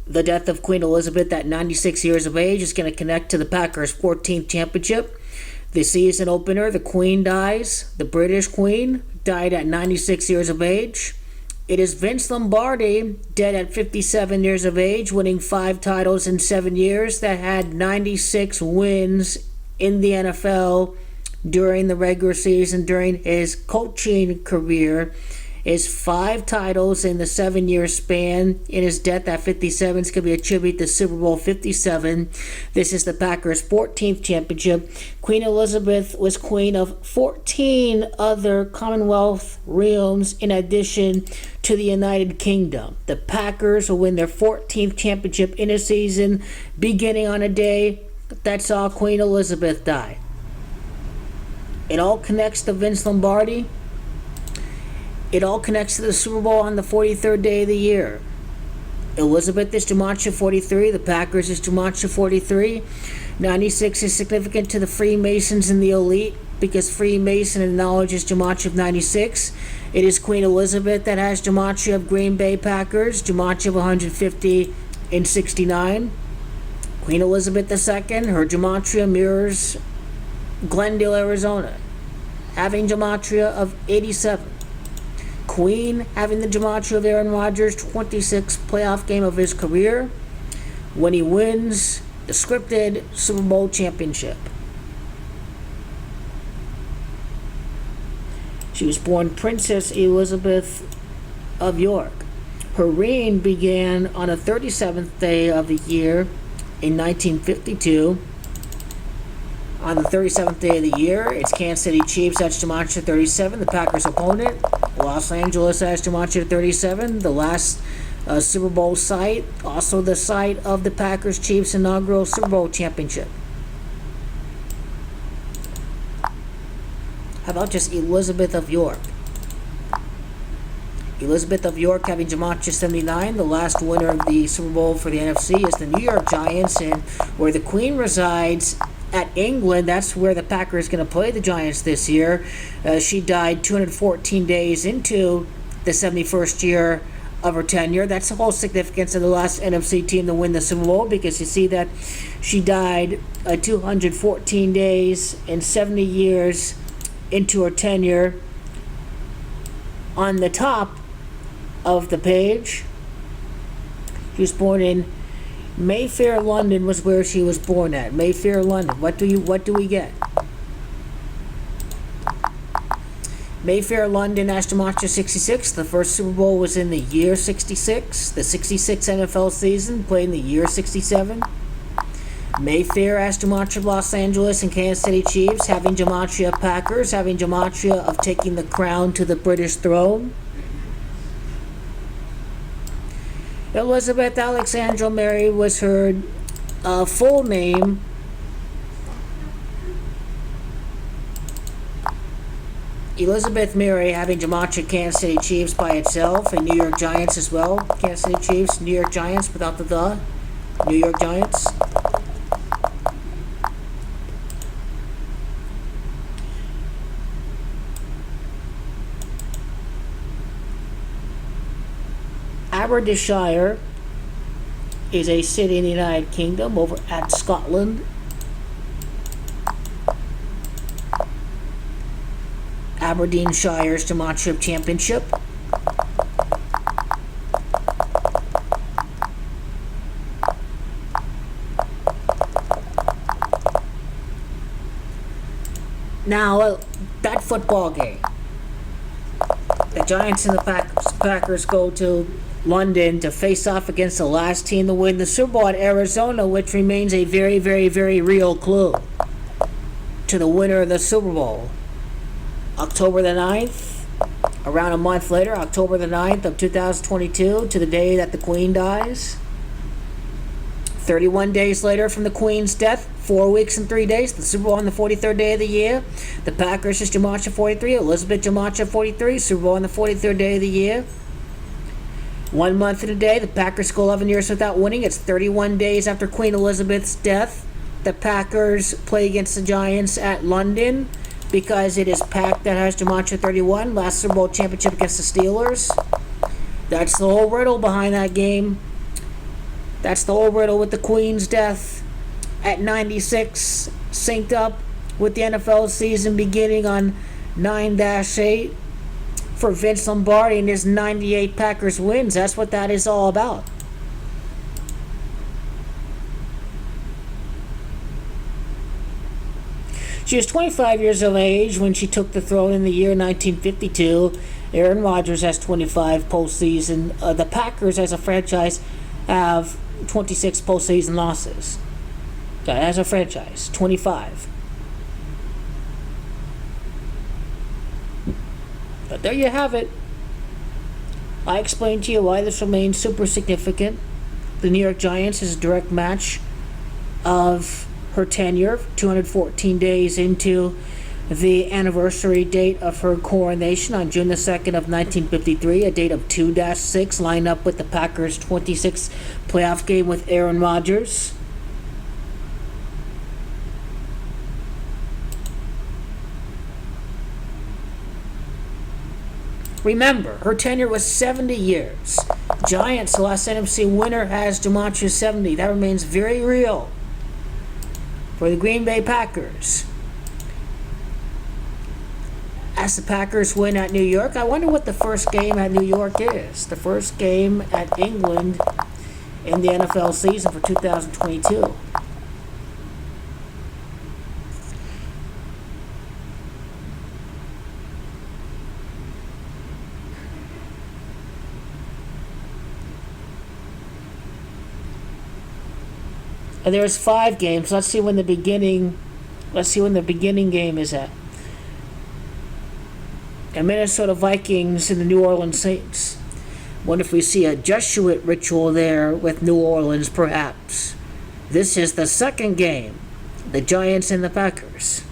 The death of Queen Elizabeth at 96 years of age is going to connect to the Packers' 14th championship. The season opener, the Queen dies. The British Queen died at 96 years of age. It is Vince Lombardi, dead at 57 years of age, winning 5 titles in 7 years, that had 96 wins in the NFL during the regular season, during his coaching career. His 5 titles in the 7-year span. In his death at 57 is going to be a tribute to Super Bowl 57. This is the Packers' 14th championship. Queen Elizabeth was queen of 14 other Commonwealth realms in addition to the United Kingdom. The Packers will win their 14th championship in a season beginning on a day that saw Queen Elizabeth die. It all connects to Vince Lombardi. It all connects to the Super Bowl on the 43rd day of the year. Elizabeth is Gematria 43. The Packers is Gematria 43. 96 is significant to the Freemasons and the elite because Freemason acknowledges Gematria of 96. It is Queen Elizabeth that has Gematria of Green Bay Packers, Gematria of 150 and 69. Queen Elizabeth II, her Gematria mirrors Glendale, Arizona, having Gematria of 87. Queen having the Gematria of Aaron Rodgers' 26th playoff game of his career when he wins the scripted Super Bowl championship. She was born Princess Elizabeth of York. Her reign began on the 37th day of the year in 1952. On the 37th day of the year, it's Kansas City Chiefs, that's Gematria 37, the Packers' opponent. Los Angeles has Gematria 37, the last Super Bowl site, also the site of the Packers' Chiefs' inaugural Super Bowl championship. How about just Elizabeth of York? Elizabeth of York having Gematria 79, the last winner of the Super Bowl for the NFC is the New York Giants, and where the Queen resides at England, that's where the Packers are going to play the Giants this year. She died 214 days into the 71st year of her tenure. That's the whole significance of the last NFC team to win the Super Bowl, because you see that she died 214 days and 70 years into her tenure. On the top of the page, she was born in Mayfair, London was where she was born at. Mayfair, London. What do we get? Mayfair, London, Gematria 66. The first Super Bowl was in the year 66. The 66 NFL season played in the year 67. Mayfair, Gematria, Los Angeles, and Kansas City Chiefs having Gematria Packers, having Gematria of taking the crown to the British throne. Elizabeth Alexandra Mary was her full name. Elizabeth Mary having Gematria Kansas City Chiefs by itself, and New York Giants as well. Kansas City Chiefs, New York Giants without the. New York Giants. Aberdeenshire is a city in the United Kingdom over at Scotland. Aberdeenshire's Gematria Championship. Now, that football game, the Giants and the Packers go to London to face off against the last team to win the Super Bowl at Arizona, which remains a very, very, very real clue to the winner of the Super Bowl. October the 9th, around a month later, October the 9th of 2022, to the day that the Queen dies. 31 days later from the Queen's death, 4 weeks and 3 days, the Super Bowl on the 43rd day of the year. The Packers is Gematria 43, Elizabeth Gematria 43, Super Bowl on the 43rd day of the year. 1 month and a day, the Packers go 11 years without winning. It's 31 days after Queen Elizabeth's death. The Packers play against the Giants at London because it is Pack that has Gematria 31, last Super Bowl championship against the Steelers. That's the whole riddle behind that game. That's the whole riddle with the Queen's death at 96, synced up with the NFL season beginning on 9-8 for Vince Lombardi and his 98 Packers wins. That's what that is all about. She was 25 years of age when she took the throne in the year 1952. Aaron Rodgers has 25 postseason. The Packers, as a franchise, have 26 postseason losses. As a franchise, 25. But there you have it. I explained to you why this remains super significant. The New York Giants is a direct match of her tenure, 214 days into the anniversary date of her coronation on June the 2nd of 1953, a date of 2-6, lined up with the Packers' 26th playoff game with Aaron Rodgers. Remember, her tenure was 70 years. Giants, the last NFC winner, has Demontre 70. That remains very real for the Green Bay Packers. As the Packers win at New York, I wonder what the first game at New York is. The first game at England in the NFL season for 2022. And there's 5 games. Let's see when the beginning game is at. And Minnesota Vikings and the New Orleans Saints. Wonder if we see a Jesuit ritual there with New Orleans, perhaps. This is the second game. The Giants and the Packers.